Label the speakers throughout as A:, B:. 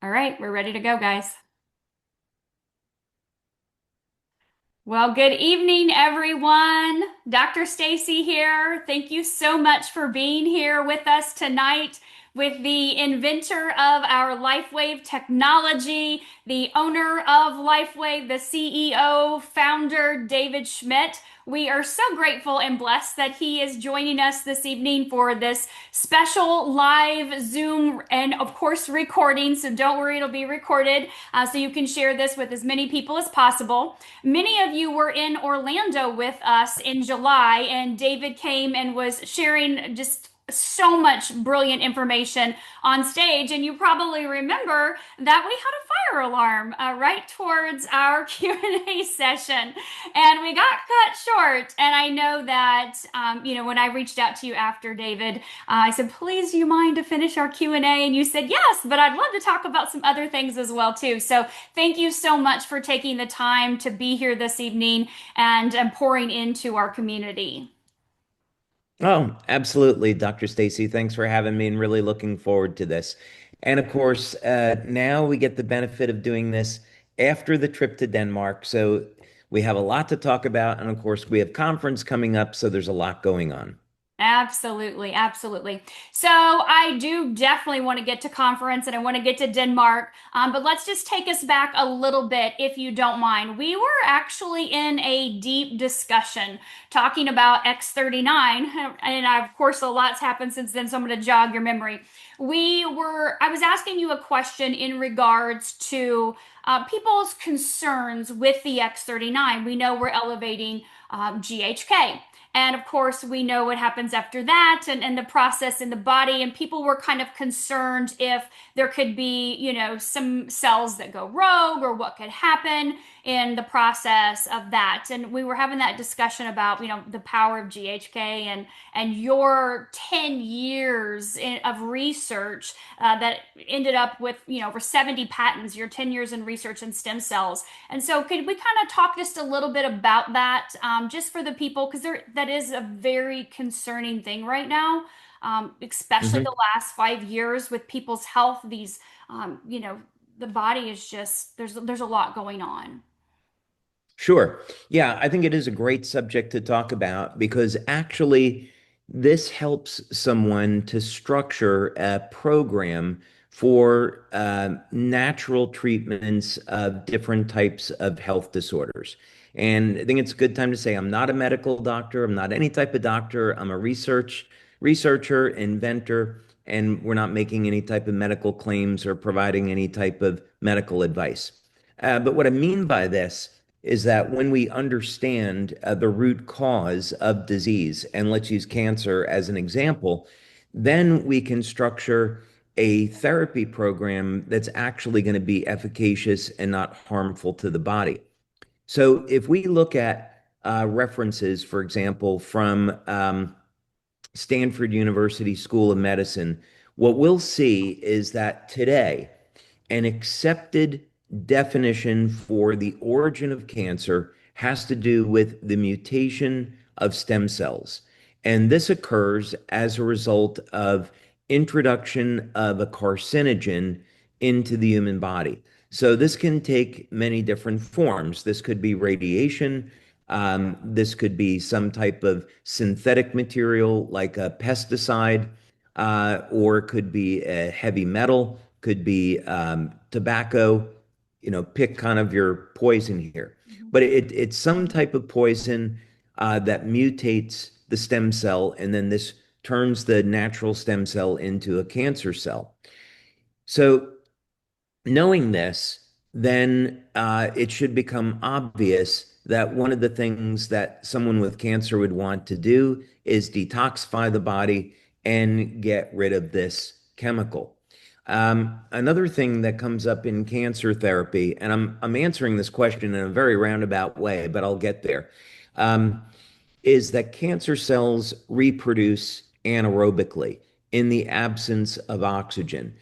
A: All right, we're ready to go, guys. Well, good evening, everyone. Dr. Staci here. Thank you so much for being here with us tonight with the inventor of our Lifewave technology, the owner of Lifewave, the CEO, founder, David Schmidt. We are so grateful and blessed that he is joining us this evening for this special live Zoom and, of course, recording. So don't worry, it'll be recorded so you can share this with as many people as possible. Many of you were in Orlando with us in July, and David came and was sharing just so much brilliant information on stage. And you probably remember that we had a fire alarm right towards our Q&A session, and we got cut short. And I know that, when I reached out to you after, David, I said, please, do you mind to finish our Q&A? And you said, yes, but I'd love to talk about some other things as well, too. So thank you so much for taking the time to be here this evening and pouring into our community.
B: Oh, absolutely, Dr. Stacy. Thanks for having me and really looking forward to this. And of course, now we get the benefit of doing this after the trip to Denmark. So we have a lot to talk about. And of course, we have conference coming up. So there's a lot going on.
A: Absolutely, absolutely. So I do definitely want to get to conference and I want to get to Denmark. But let's just take us back a little bit, if you don't mind. We were actually in a deep discussion talking about X39, and of course, a lot's happened since then. So I'm going to jog your memory. I was asking you a question in regards to people's concerns with the X39. We know we're elevating GHK. And of course, we know what happens after that and the process in the body. And people were kind of concerned if there could be, some cells that go rogue or what could happen in the process of that. And we were having that discussion about, the power of GHK and your 10 years of research that ended up with, over 70 patents, your 10 years in research in stem cells. And so, could we kind of talk just a little bit about that, just for the people, because that is a very concerning thing right now, especially
B: Mhm.
A: the last 5 years with people's health. These, the body is just there's a lot going on.
B: Sure. Yeah, I think it is a great subject to talk about because actually, this helps someone to structure a program for natural treatments of different types of health disorders. And I think it's a good time to say I'm not a medical doctor. I'm not any type of doctor. I'm a researcher, inventor, and we're not making any type of medical claims or providing any type of medical advice. But what I mean by this is that when we understand the root cause of disease, and let's use cancer as an example, then we can structure a therapy program that's actually going to be efficacious and not harmful to the body. So if we look at references, for example, from Stanford University School of Medicine, what we'll see is that today, an accepted definition for the origin of cancer has to do with the mutation of stem cells. And this occurs as a result of introduction of a carcinogen into the human body. So this can take many different forms. This could be radiation. This could be some type of synthetic material like a pesticide, or it could be a heavy metal, could be tobacco, pick kind of your poison here.
A: Mhm.
B: But it's some type of poison that mutates the stem cell, and then this turns the natural stem cell into a cancer cell. So knowing this, then it should become obvious that one of the things that someone with cancer would want to do is detoxify the body and get rid of this chemical. Another thing that comes up in cancer therapy, and I'm answering this question in a very roundabout way, but I'll get there, um, is that cancer cells reproduce anaerobically in the absence of oxygen.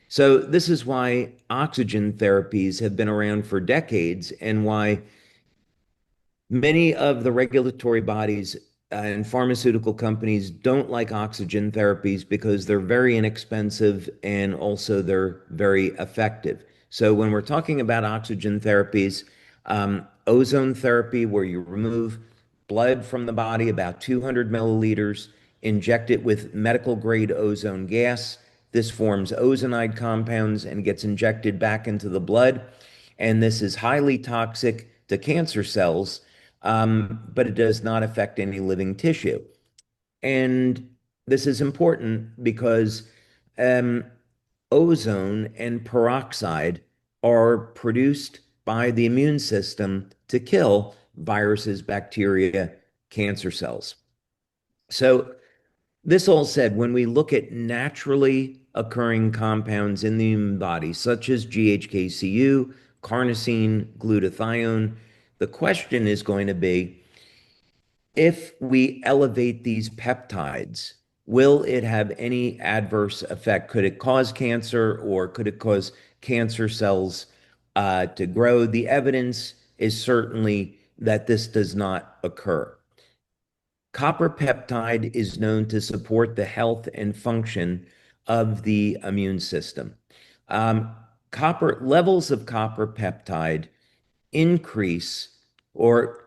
B: So, this is why oxygen therapies have been around for decades and why many of the regulatory bodies and pharmaceutical companies don't like oxygen therapies because they're very inexpensive and also they're very effective. So when we're talking about oxygen therapies, ozone therapy, where you remove blood from the body, about 200 milliliters, inject it with medical grade ozone gas. This forms ozonide compounds and gets injected back into the blood. And this is highly toxic to cancer cells, but it does not affect any living tissue. And this is important because um, ozone and peroxide are produced by the immune system to kill viruses, bacteria, cancer cells. So, this all said, when we look at naturally occurring compounds in the human body, such as GHK-Cu, carnosine, glutathione, the question is going to be, if we elevate these peptides, will it have any adverse effect? Could it cause cancer or could it cause cancer cells to grow? The evidence is certainly that this does not occur. Copper peptide is known to support the health and function of the immune system. Um, Copper levels of copper peptide increase or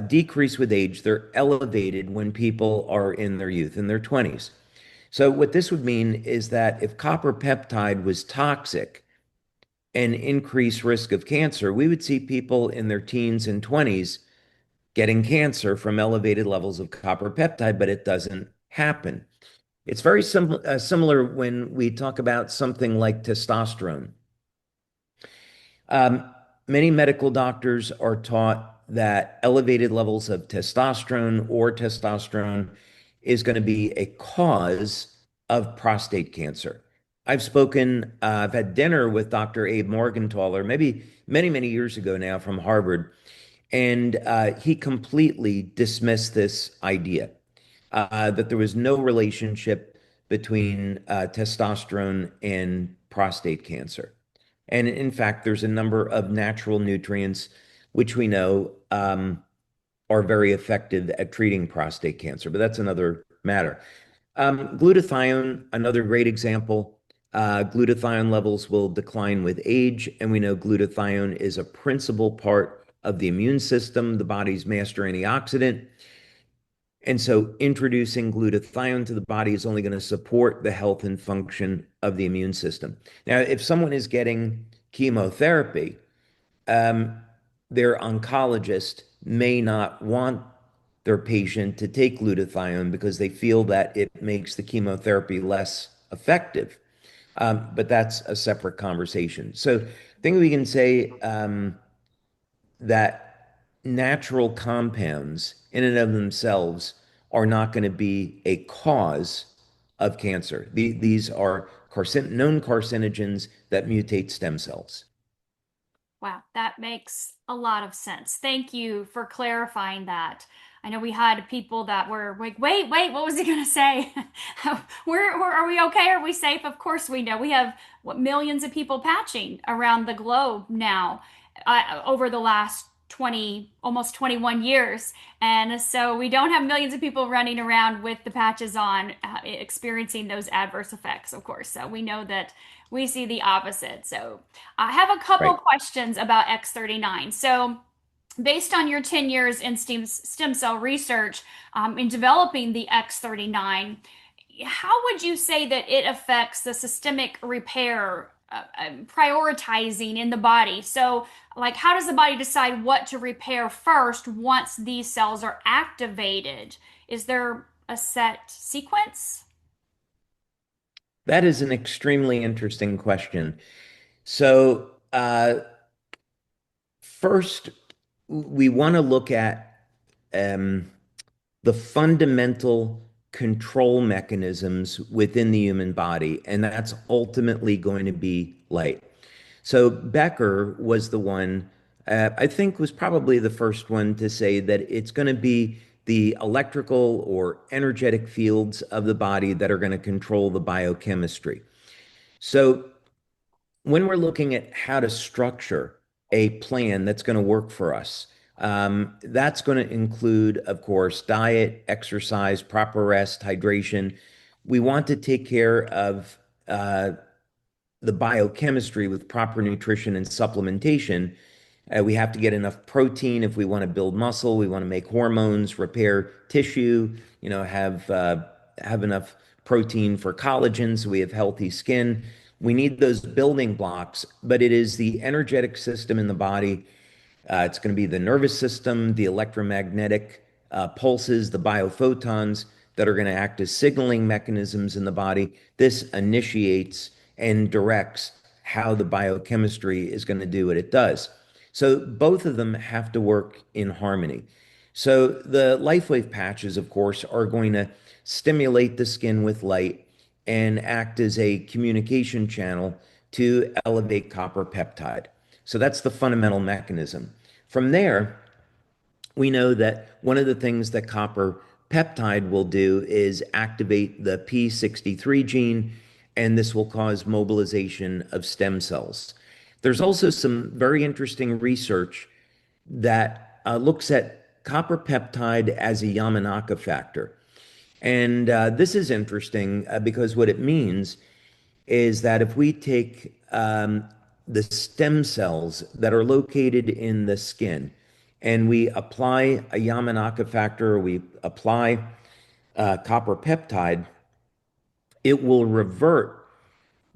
B: decrease with age. They're elevated when people are in their youth, in their 20s. So, what this would mean is that if copper peptide was toxic and increased risk of cancer, we would see people in their teens and 20s getting cancer from elevated levels of copper peptide, but it doesn't happen. It's very similar when we talk about something like testosterone. Um, Many medical doctors are taught that elevated levels of testosterone is going to be a cause of prostate cancer. I've had dinner with Dr. Abe Morgentaler, maybe many, many years ago now from Harvard, and he completely dismissed this idea that there was no relationship between testosterone and prostate cancer. And in fact, there's a number of natural nutrients which we know are very effective at treating prostate cancer, but that's another matter. Glutathione, another great example. Glutathione levels will decline with age, and we know glutathione is a principal part of the immune system, the body's master antioxidant. And so introducing glutathione to the body is only going to support the health and function of the immune system. Now, if someone is getting chemotherapy, um, their oncologist may not want their patient to take glutathione because they feel that it makes the chemotherapy less effective. But that's a separate conversation. So I think we can say that natural compounds in and of themselves are not going to be a cause of cancer. These are known carcinogens that mutate stem cells.
A: Wow, that makes a lot of sense. Thank you for clarifying that. I know we had people that were like, wait, what was he going to say? Are we okay? Are we safe? Of course we know. We have millions of people patching around the globe now over the last 20, almost 21 years. And so we don't have millions of people running around with the patches on, experiencing those adverse effects, of course. So we know that we see the opposite. So I have a couple
B: Right.
A: questions about X39. So, based on your 10 years in stem cell research in developing the X39, how would you say that it affects the systemic repair prioritizing in the body? So, like, how does the body decide what to repair first once these cells are activated? Is there a set sequence?
B: That is an extremely interesting question. So, first, we want to look at um, the fundamental control mechanisms within the human body, and that's ultimately going to be light. So Becker was the one, I think, was probably the first one to say that it's going to be the electrical or energetic fields of the body that are going to control the biochemistry. So when we're looking at how to structure a plan that's going to work for us, That's going to include, of course, diet, exercise, proper rest, hydration. We want to take care of uh, the biochemistry with proper nutrition and supplementation. We have to get enough protein if we want to build muscle. We want to make hormones, repair tissue, have enough protein for collagen so we have healthy skin. We need those building blocks, but it is the energetic system in the body. It's going to be the nervous system, the electromagnetic pulses, the biophotons that are going to act as signaling mechanisms in the body. This initiates and directs how the biochemistry is going to do what it does. So both of them have to work in harmony. So the Lifewave patches, of course, are going to stimulate the skin with light and act as a communication channel to elevate copper peptide. So that's the fundamental mechanism. From there, we know that one of the things that copper peptide will do is activate the P63 gene, and this will cause mobilization of stem cells. There's also some very interesting research that looks at copper peptide as a Yamanaka factor. And this is interesting because what it means is that if we take the stem cells that are located in the skin and we apply a Yamanaka factor, we apply copper peptide, it will revert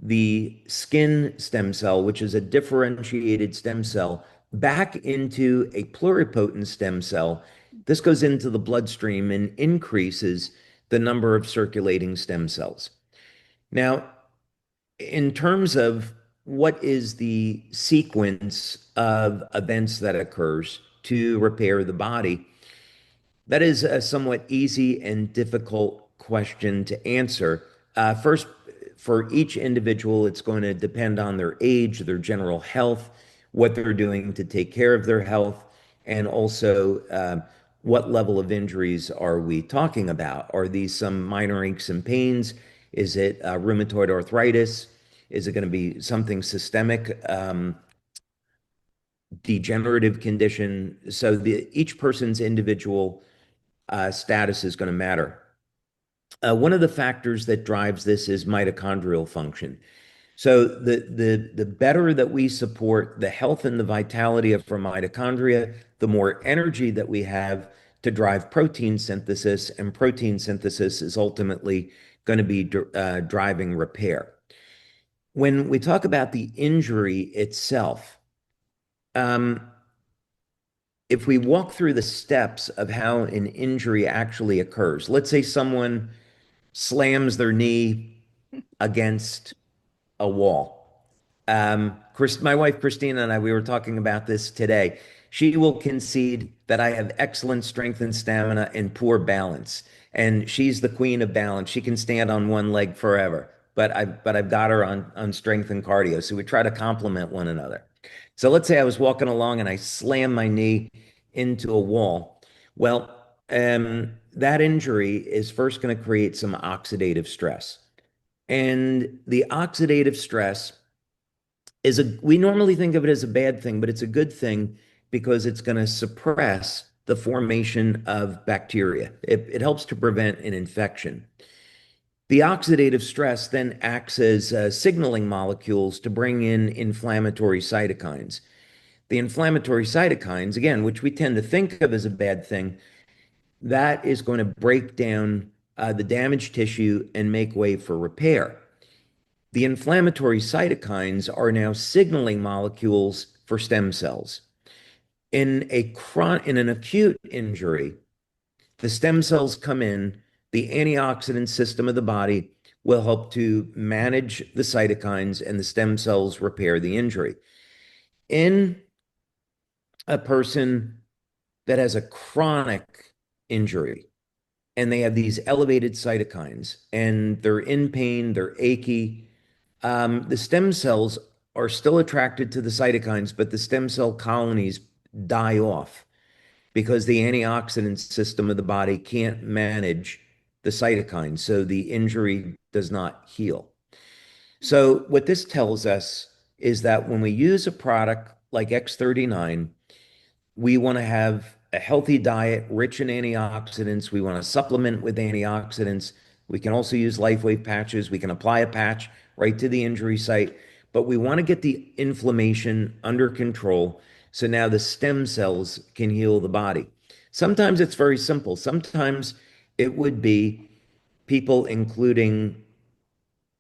B: the skin stem cell, which is a differentiated stem cell, back into a pluripotent stem cell. This goes into the bloodstream and increases the number of circulating stem cells. Now, in terms of what is the sequence of events that occurs to repair the body, that is a somewhat easy and difficult question to answer. First, for each individual, it's going to depend on their age, their general health, what they're doing to take care of their health, and also what level of injuries are we talking about? Are these some minor aches and pains? Is it rheumatoid arthritis? Is it going to be something systemic, degenerative condition? So each person's individual status is going to matter. One of the factors that drives this is mitochondrial function. So the better that we support the health and the vitality of our mitochondria, the more energy that we have to drive protein synthesis, and protein synthesis is ultimately going to be driving repair. When we talk about the injury itself, um, if we walk through the steps of how an injury actually occurs, let's say someone slams their knee against a wall. My wife Christina and I, we were talking about this today. She will concede that I have excellent strength and stamina and poor balance, and she's the queen of balance. She can stand on one leg forever, but I've got her on strength and cardio. So we try to complement one another. So let's say I was walking along and I slammed my knee into a wall. Well, that injury is first going to create some oxidative stress. And the oxidative stress we normally think of it as a bad thing, but it's a good thing because it's going to suppress the formation of bacteria. It helps to prevent an infection. The oxidative stress then acts as signaling molecules to bring in inflammatory cytokines. The inflammatory cytokines, again, which we tend to think of as a bad thing, that is going to break down the damaged tissue and make way for repair. The inflammatory cytokines are now signaling molecules for stem cells. In an acute injury, the stem cells come in, the antioxidant system of the body will help to manage the cytokines and the stem cells repair the injury. In a person that has a chronic injury and they have these elevated cytokines and they're in pain, they're achy, the stem cells are still attracted to the cytokines, but the stem cell colonies die off because the antioxidant system of the body can't manage the cytokines. So the injury does not heal. So what this tells us is that when we use a product like X39, we want to have a healthy diet rich in antioxidants. We want to supplement with antioxidants. We can also use Lifewave patches. We can apply a patch right to the injury site, but we want to get the inflammation under control so now the stem cells can heal the body. Sometimes it's very simple. Sometimes it would be people including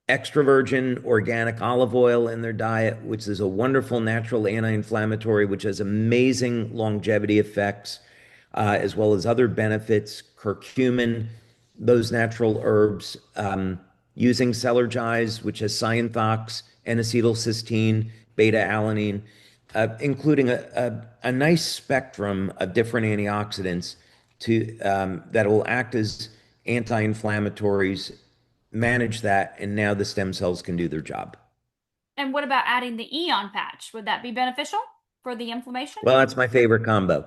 B: extra virgin organic olive oil in their diet, which is a wonderful natural anti-inflammatory, which has amazing longevity effects, as well as other benefits. Curcumin, those natural herbs, using Celergize, which has cyanothox, N-acetylcysteine, beta-alanine, including a nice spectrum of different antioxidants that will act as anti-inflammatories, manage that, and now the stem cells can do their job.
A: And what about adding the Eon patch? Would that be beneficial for the inflammation?
B: Well, that's my favorite combo.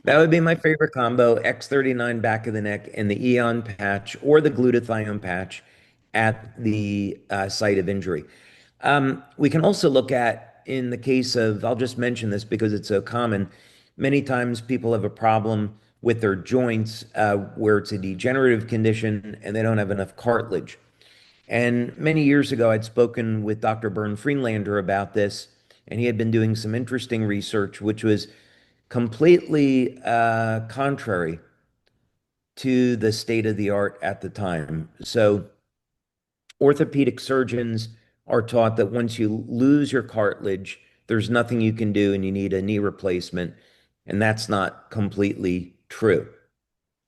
B: That would be my favorite combo, X39 back of the neck and the Eon patch or the glutathione patch at the site of injury. We can also look at, in the case of, I'll just mention this because it's so common, many times people have a problem with their joints where it's a degenerative condition and they don't have enough cartilage. And many years ago, I'd spoken with Dr. Bernd Friedlander about this, and he had been doing some interesting research, which was completely contrary to the state of the art at the time. So, orthopedic surgeons are taught that once you lose your cartilage, there's nothing you can do and you need a knee replacement. And that's not completely true.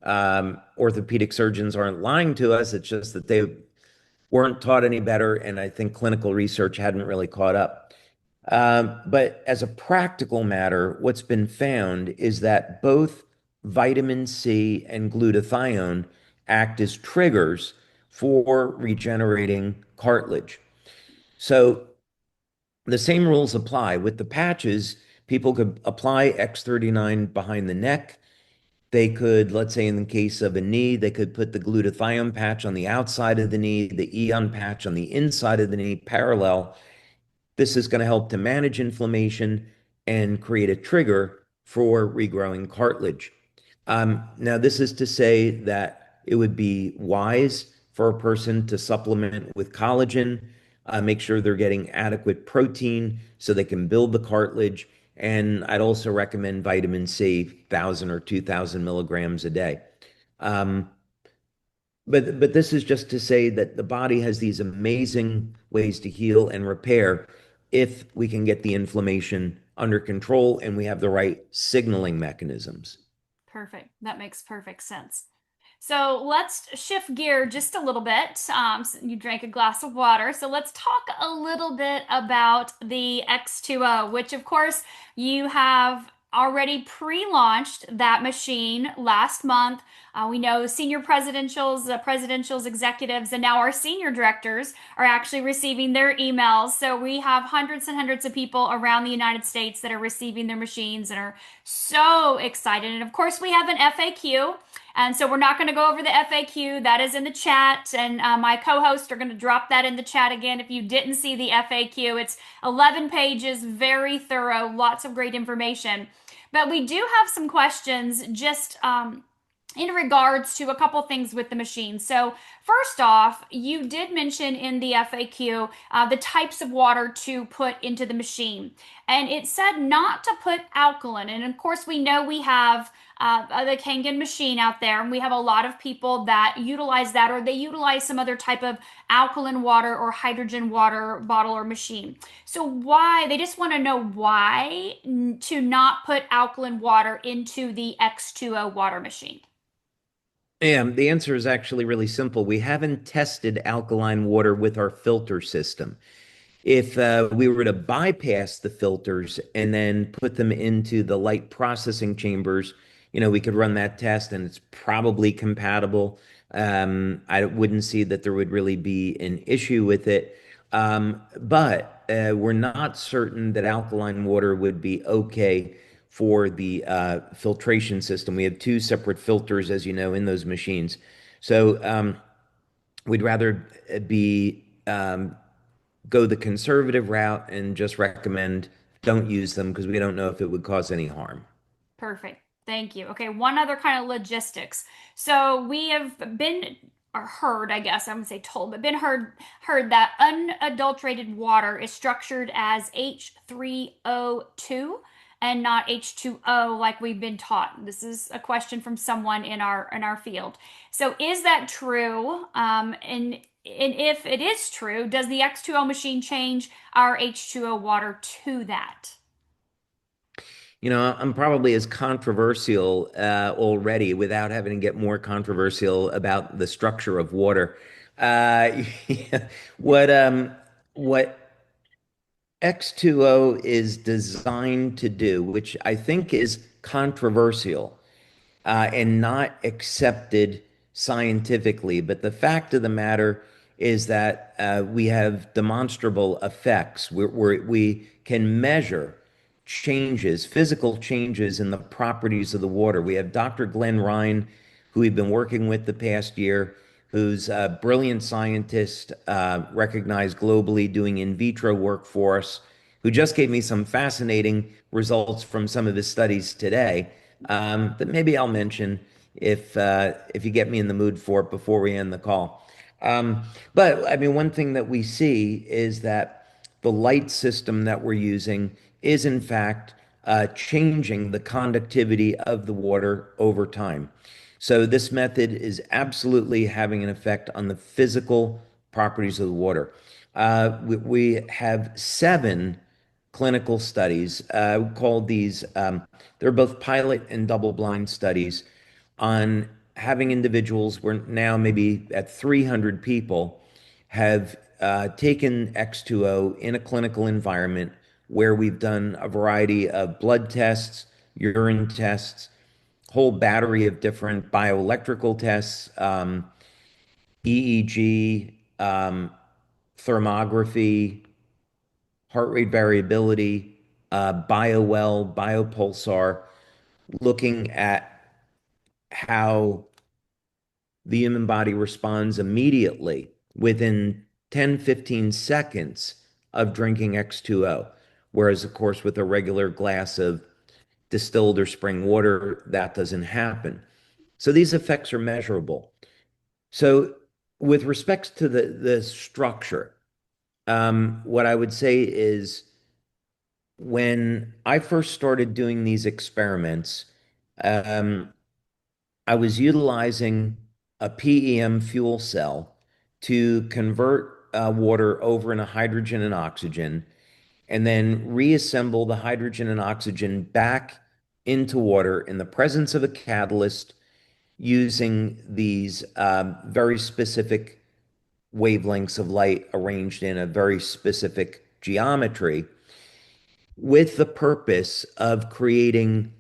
B: Orthopedic surgeons aren't lying to us. It's just that they weren't taught any better, and I think clinical research hadn't really caught up. But as a practical matter, what's been found is that both vitamin C and glutathione act as triggers for regenerating cartilage. So the same rules apply. With the patches, people could apply X39 behind the neck. They could, let's say in the case of a knee, they could put the glutathione patch on the outside of the knee, the Eon patch on the inside of the knee, parallel. This is going to help to manage inflammation and create a trigger for regrowing cartilage. Now, this is to say that it would be wise for a person to supplement with collagen, make sure they're getting adequate protein so they can build the cartilage. And I'd also recommend vitamin C, 1,000 or 2,000 milligrams a day. But this is just to say that the body has these amazing ways to heal and repair if we can get the inflammation under control and we have the right signaling mechanisms.
A: Perfect. That makes perfect sense. So let's shift gear just a little bit. You drank a glass of water. So let's talk a little bit about the X20, which of course you have already pre-launched that machine last month. We know senior presidentials, executives, and now our senior directors are actually receiving their emails. So we have hundreds and hundreds of people around the United States that are receiving their machines and are so excited. And of course, we have an FAQ. And so we're not going to go over the FAQ. That is in the chat. And my co-hosts are going to drop that in the chat again. If you didn't see the FAQ, it's 11 pages, very thorough, lots of great information. But we do have some questions just in regards to a couple things with the machine. So first off, you did mention in the FAQ the types of water to put into the machine. And it said not to put alkaline. And of course, we know we have the Kangen machine out there, and we have a lot of people that utilize that, or they utilize some other type of alkaline water or hydrogen water bottle or machine. So why, they just want to know why to not put alkaline water into the X20 water machine.
B: Yeah, the answer is actually really simple. We haven't tested alkaline water with our filter system. If we were to bypass the filters and then put them into the light processing chambers, we could run that test and it's probably compatible. I wouldn't see that there would really be an issue with it. But we're not certain that alkaline water would be okay for the filtration system. We have two separate filters, as you know, in those machines. So we'd rather go the conservative route and just recommend don't use them because we don't know if it would cause any harm.
A: Perfect. Thank you. Okay, one other kind of logistics. So we have been or heard, I guess I would say told, but been heard that unadulterated water is structured as H3O2 and not H2O like we've been taught. This is a question from someone in our field. So is that true? And if it is true, does the X2O machine change our H2O water to that?
B: I'm probably as controversial already without having to get more controversial about the structure of water. Yeah, what X2O is designed to do, which I think is controversial, and not accepted scientifically. But the fact of the matter is that we have demonstrable effects where we can measure changes, physical changes in the properties of the water. We have Dr. Glenn Ryan, who we've been working with the past year, who's a brilliant scientist, recognized globally, doing in vitro work for us, who just gave me some fascinating results from some of his studies today, that maybe I'll mention if you get me in the mood for it before we end the call. But I mean, one thing that we see is that the light system that we're using is in fact changing the conductivity of the water over time. So this method is absolutely having an effect on the physical properties of the water. We have seven clinical studies. We call these, they're both pilot and double-blind studies on having individuals, we're now maybe at 300 people, have taken X2O in a clinical environment where we've done a variety of blood tests, urine tests, whole battery of different bioelectrical tests, EEG, thermography, heart rate variability, biowell, biopulsar, looking at how the human body responds immediately within 10, 15 seconds of drinking X2O. Whereas, of course, with a regular glass of distilled or spring water, that doesn't happen. So these effects are measurable. So, with respect to the structure, what I would say is when I first started doing these experiments, um, I was utilizing a PEM fuel cell to convert water over into hydrogen and oxygen, and then reassemble the hydrogen and oxygen back into water in the presence of a catalyst using these very specific wavelengths of light arranged in a very specific geometry with the purpose of creating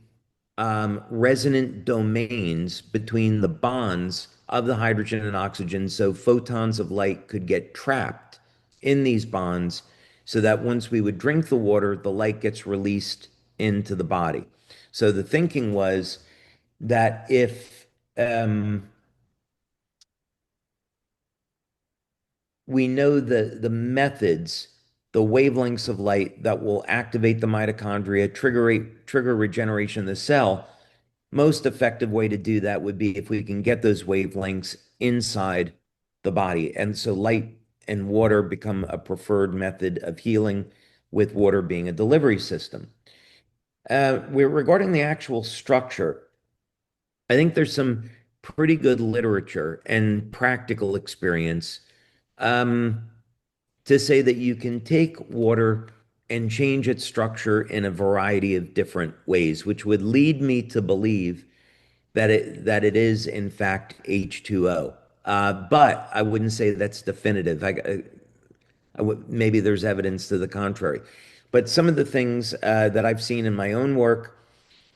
B: resonant domains between the bonds of the hydrogen and oxygen so photons of light could get trapped in these bonds so that once we would drink the water, the light gets released into the body. So the thinking was that if we know the methods, the wavelengths of light that will activate the mitochondria, trigger regeneration of the cell, most effective way to do that would be if we can get those wavelengths inside the body. And so light and water become a preferred method of healing, with water being a delivery system. Regarding the actual structure, I think there's some pretty good literature and practical experience um, to say that you can take water and change its structure in a variety of different ways, which would lead me to believe that it is in fact H2O. But I wouldn't say that's definitive. Maybe there's evidence to the contrary. But some of the things that I've seen in my own work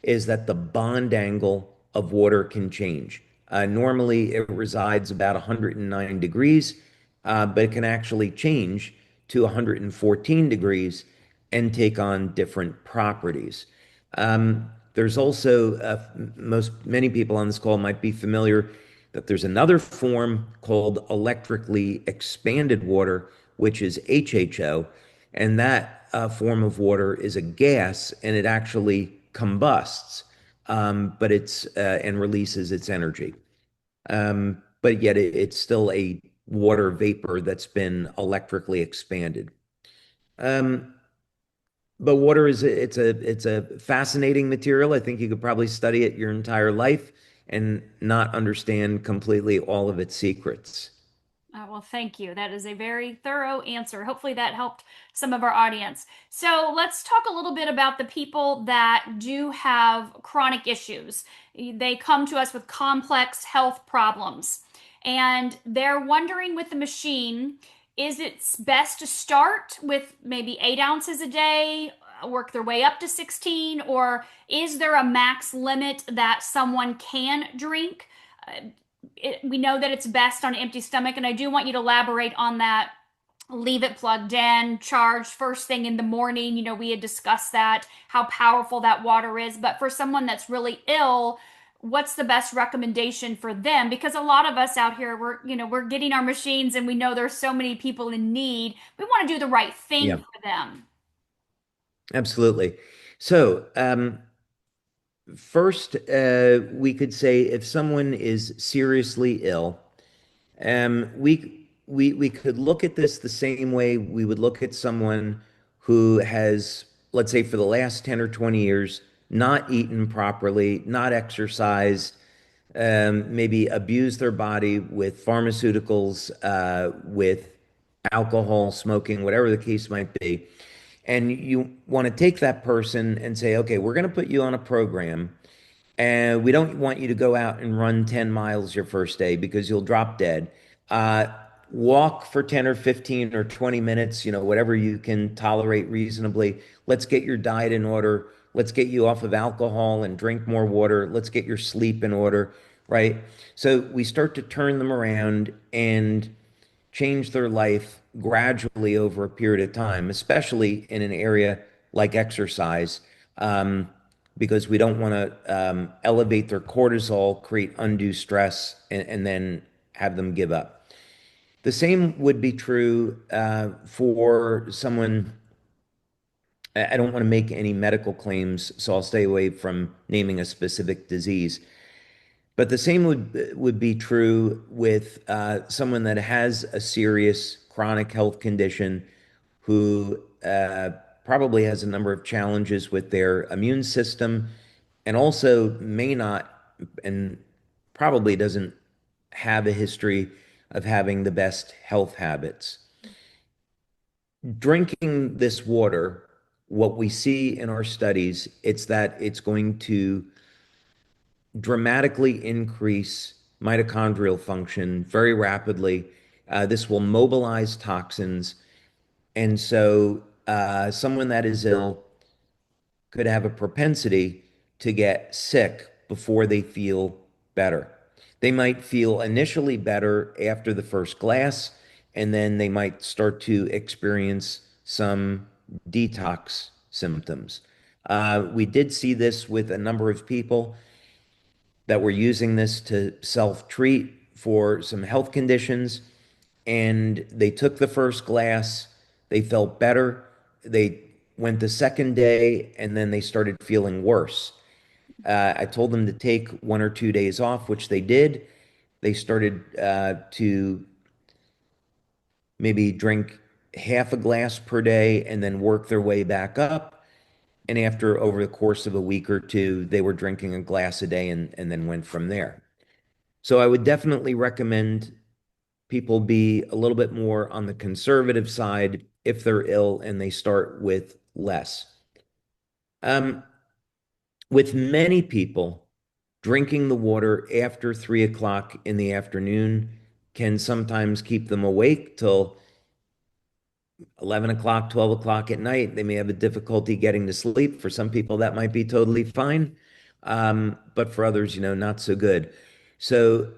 B: is that the bond angle of water can change. Normally, it resides about 109 degrees, but it can actually change to 114 degrees and take on different properties. There's also many people on this call might be familiar that there's another form called electrically expanded water, which is HHO, and that form of water is a gas and it actually combusts. but it's and releases its energy. But yet it's still a water vapor that's been electrically expanded. Um, but water is it's a fascinating material. I think you could probably study it your entire life and not understand completely all of its secrets.
A: Well, thank you. That is a very thorough answer. Hopefully, that helped some of our audience. So, let's talk a little bit about the people that do have chronic issues. They come to us with complex health problems, and they're wondering with the machine, is it best to start with maybe 8 ounces a day, work their way up to 16, or is there a max limit that someone can drink? We know that it's best on an empty stomach, and I do want you to elaborate on that. Leave it plugged in, charged first thing in the morning. We had discussed that, how powerful that water is. But for someone that's really ill, what's the best recommendation for them? Because a lot of us out here, we're getting our machines, and we know there's so many people in need. We want to do the right thing
B: Yeah,
A: for them.
B: absolutely. So, first, we could say if someone is seriously ill, we could look at this the same way we would look at someone who has, let's say, for the last 10 or 20 years, not eaten properly, not exercised, maybe abused their body with pharmaceuticals, with alcohol, smoking, whatever the case might be. And you want to take that person and say, okay, we're going to put you on a program, and we don't want you to go out and run 10 miles your first day because you'll drop dead. Uh, Walk for 10 or 15 or 20 minutes, whatever you can tolerate reasonably. Let's get your diet in order. Let's get you off of alcohol and drink more water. Let's get your sleep in order, right? So we start to turn them around and change their life gradually over a period of time, especially in an area like exercise, because we don't want to elevate their cortisol, create undue stress, and then have them give up. The same would be true for someone. I don't want to make any medical claims, so I'll stay away from naming a specific disease. But the same would be true with someone that has a serious chronic health condition who probably has a number of challenges with their immune system and also may not and probably doesn't have a history of having the best health habits. Drinking this water, what we see in our studies, it's that it's going to dramatically increase mitochondrial function very rapidly. This will mobilize toxins. And so, someone that is ill could have a propensity to get sick before they feel better. They might feel initially better after the first glass, and then they might start to experience some detox symptoms. We did see this with a number of people that were using this to self-treat for some health conditions, and they took the first glass, they felt better, they went the second day, and then they started feeling worse. I told them to take 1 or 2 days off, which they did. They started to maybe drink half a glass per day and then work their way back up. And after over the course of a week or two, they were drinking a glass a day and then went from there. So I would definitely recommend people be a little bit more on the conservative side if they're ill and they start with less. Um, with many people, drinking the water after 3 o'clock in the afternoon can sometimes keep them awake till 11 o'clock, 12 o'clock at night. They may have a difficulty getting to sleep. For some people, that might be totally fine. But for others, not so good. So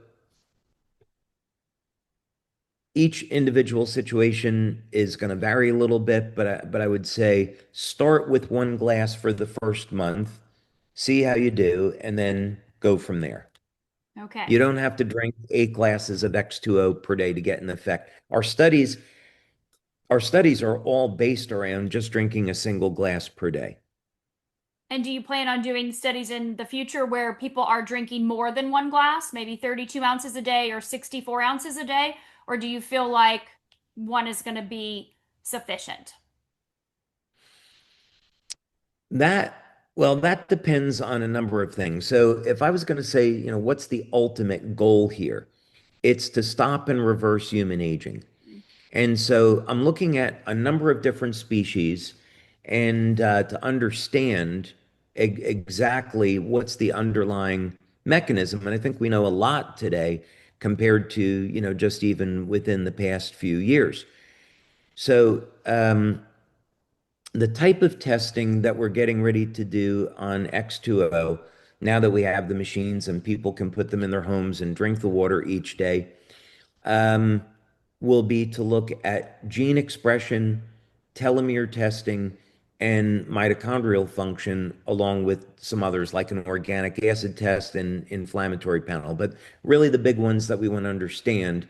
B: each individual situation is going to vary a little bit, but I would say start with 1 glass for the first month, see how you do, and then go from there.
A: Okay.
B: You don't have to drink 8 glasses of X2O per day to get an effect. Our studies are all based around just drinking a single glass per day.
A: And do you plan on doing studies in the future where people are drinking more than one glass, maybe 32 ounces a day or 64 ounces a day? Or do you feel like one is going to be sufficient?
B: That, well, that depends on a number of things. So if I was going to say, what's the ultimate goal here? It's to stop and reverse human aging. And so I'm looking at a number of different species and to understand exactly what's the underlying mechanism. And I think we know a lot today compared to, just even within the past few years. So the type of testing that we're getting ready to do on X20, now that we have the machines and people can put them in their homes and drink the water each day, um, will be to look at gene expression, telomere testing, and mitochondrial function, along with some others like an organic acid test and inflammatory panel. But really, the big ones that we want to understand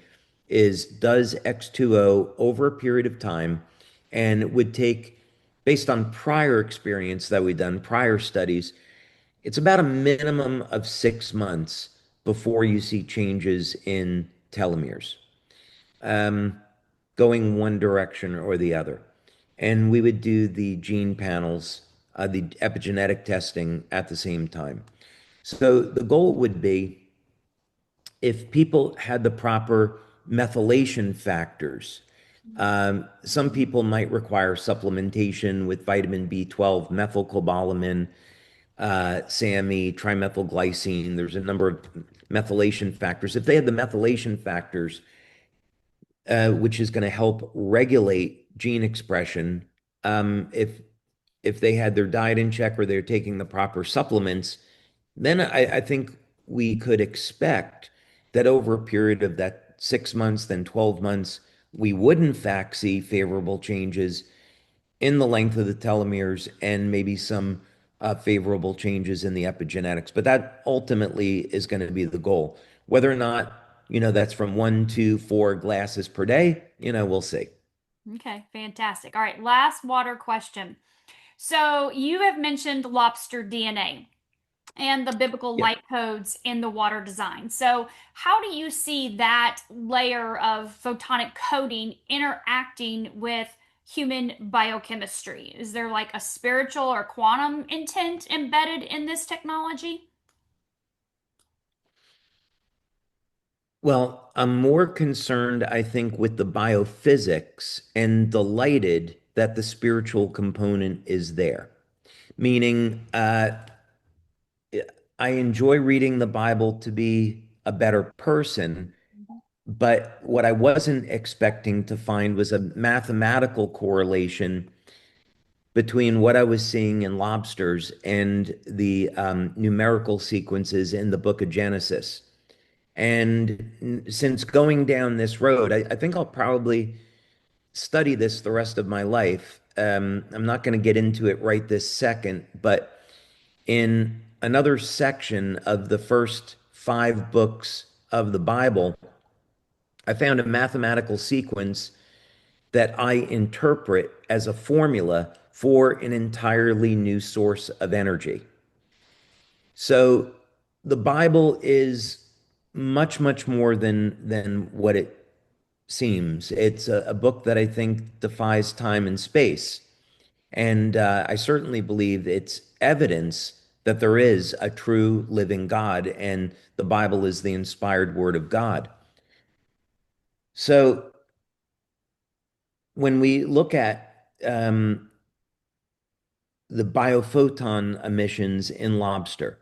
B: is, does X20 over a period of time, and it would take, based on prior experience that we've done, prior studies, it's about a minimum of 6 months before you see changes in telomeres, um, going one direction or the other. And we would do the gene panels, the epigenetic testing at the same time. So the goal would be, if people had the proper methylation factors, some people might require supplementation with vitamin B12, methylcobalamin, SAMe, trimethylglycine. There's a number of methylation factors. If they had the methylation factors, which is going to help regulate gene expression, if they had their diet in check or they're taking the proper supplements, then I think we could expect that over a period of that 6 months, then 12 months, we would in fact see favorable changes in the length of the telomeres and maybe some favorable changes in the epigenetics. But that ultimately is going to be the goal. Whether or not, that's from 1 to 4 glasses per day, we'll see.
A: Okay, fantastic. All right, last water question. So you have mentioned lobster DNA and the biblical
B: Yeah.
A: light codes in the water design. So, how do you see that layer of photonic coding interacting with human biochemistry? Is there like a spiritual or quantum intent embedded in this technology?
B: Well, I'm more concerned, I think, with the biophysics and delighted that the spiritual component is there. Meaning, I enjoy reading the Bible to be a better person, but what I wasn't expecting to find was a mathematical correlation between what I was seeing in lobsters and the numerical sequences in the book of Genesis. And since going down this road, I think I'll probably study this the rest of my life. I'm not going to get into it right this second, but in another section of the first 5 books of the Bible, I found a mathematical sequence that I interpret as a formula for an entirely new source of energy. So the Bible is much, much more than what it seems. It's a book that I think defies time and space. And I certainly believe it's evidence that there is a true living God, and the Bible is the inspired word of God. So when we look at the biophoton emissions in lobster,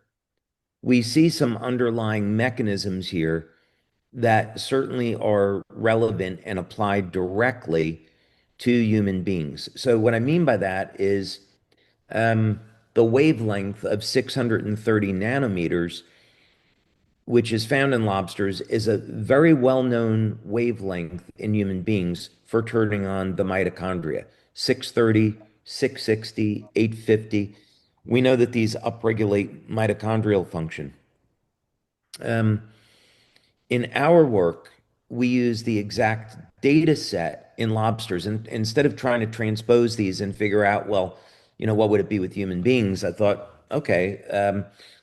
B: we see some underlying mechanisms here that certainly are relevant and applied directly to human beings. So, what I mean by that is the wavelength of 630 nanometers, which is found in lobsters, is a very well known wavelength in human beings for turning on the mitochondria. 630, 660, 850. We know that these upregulate mitochondrial function. Um, in our work, we use the exact data set in lobsters. And instead of trying to transpose these and figure out, well, what would it be with human beings? I thought, okay,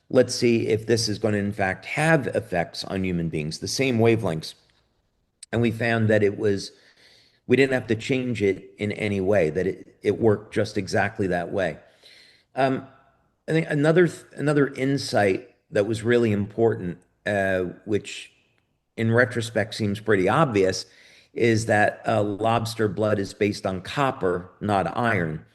B: let's see if this is going to in fact have effects on human beings, the same wavelengths. And we found that we didn't have to change it in any way, that it worked just exactly that way. Um, I think another insight that was really important, which in retrospect seems pretty obvious, is that lobster blood is based on copper, not iron.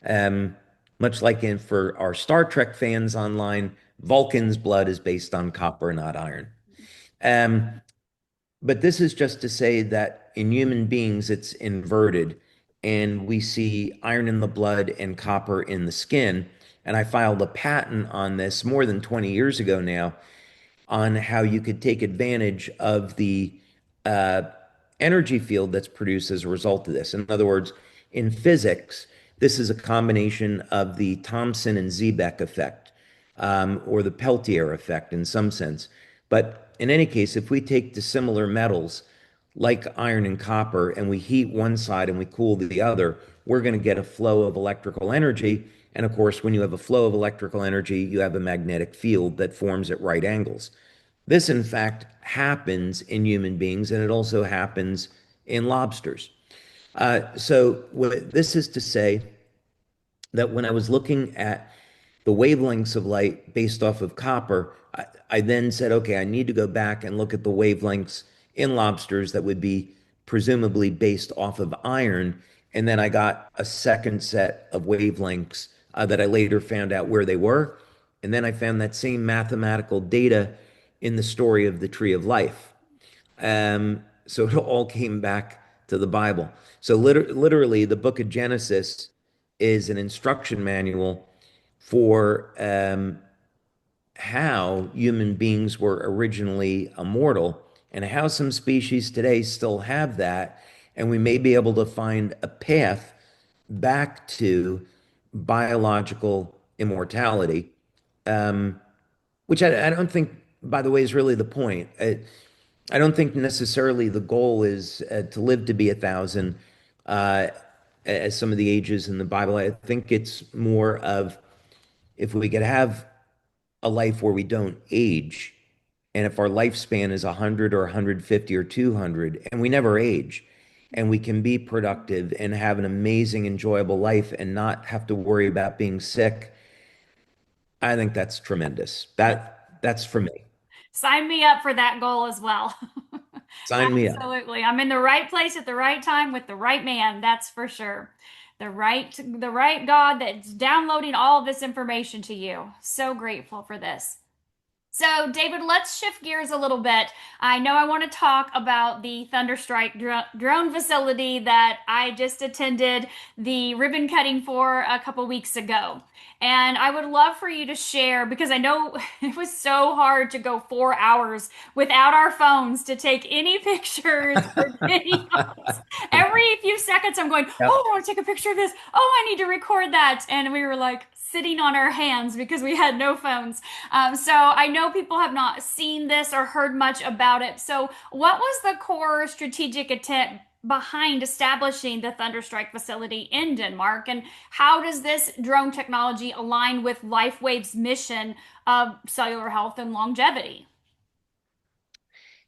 B: Um, Much like for our Star Trek fans online, Vulcan's blood is based on copper, not iron. Um, but this is just to say that in human beings, it's inverted, and we see iron in the blood and copper in the skin. And I filed a patent on this more than 20 years ago now, on how you could take advantage of the uh, energy field that's produced as a result of this. In other words, in physics, this is a combination of the Thomson and Seebeck effect, or the Peltier effect in some sense. But in any case, if we take dissimilar metals like iron and copper and we heat one side and we cool the other, we're going to get a flow of electrical energy. And of course, when you have a flow of electrical energy, you have a magnetic field that forms at right angles. This, in fact, happens in human beings, and it also happens in lobsters. So, what this is to say that when I was looking at the wavelengths of light based off of copper, I then said, okay, I need to go back and look at the wavelengths in lobsters that would be presumably based off of iron. And then I got a second set of wavelengths that I later found out where they were. And then I found that same mathematical data in the story of the tree of life. So it all came back to the Bible. So literally, the book of Genesis is an instruction manual for how human beings were originally immortal and how some species today still have that. And we may be able to find a path back to biological immortality, which I don't think, by the way, is really the point. I don't think necessarily the goal is to live to be 1,000, uh, as some of the ages in the Bible. I think it's more of if we could have a life where we don't age, and if our lifespan is 100 or 150 or 200, and we never age, and we can be productive and have an amazing, enjoyable life and not have to worry about being sick, I think that's tremendous. That's for me.
A: Sign me up for that goal as well.
B: Sign me up.
A: Absolutely. I'm in the right place at the right time with the right man, that's for sure. The right God that's downloading all of this information to you. So grateful for this. So, David, let's shift gears a little bit. I know I want to talk about the Thunderstrike drone facility that I just attended the ribbon cutting for a couple weeks ago. And I would love for you to share because I know it was so hard to go 4 hours without our phones to take any pictures or videos. Every few seconds, I'm going,
B: Yep.
A: oh, I want to take a picture of this. Oh, I need to record that. And we were like sitting on our hands because we had no phones. So I know people have not seen this or heard much about it. So, what was the core strategic intent behind establishing the Thunderstrike facility in Denmark? And how does this drone technology align with Lifewave's mission of cellular health and longevity?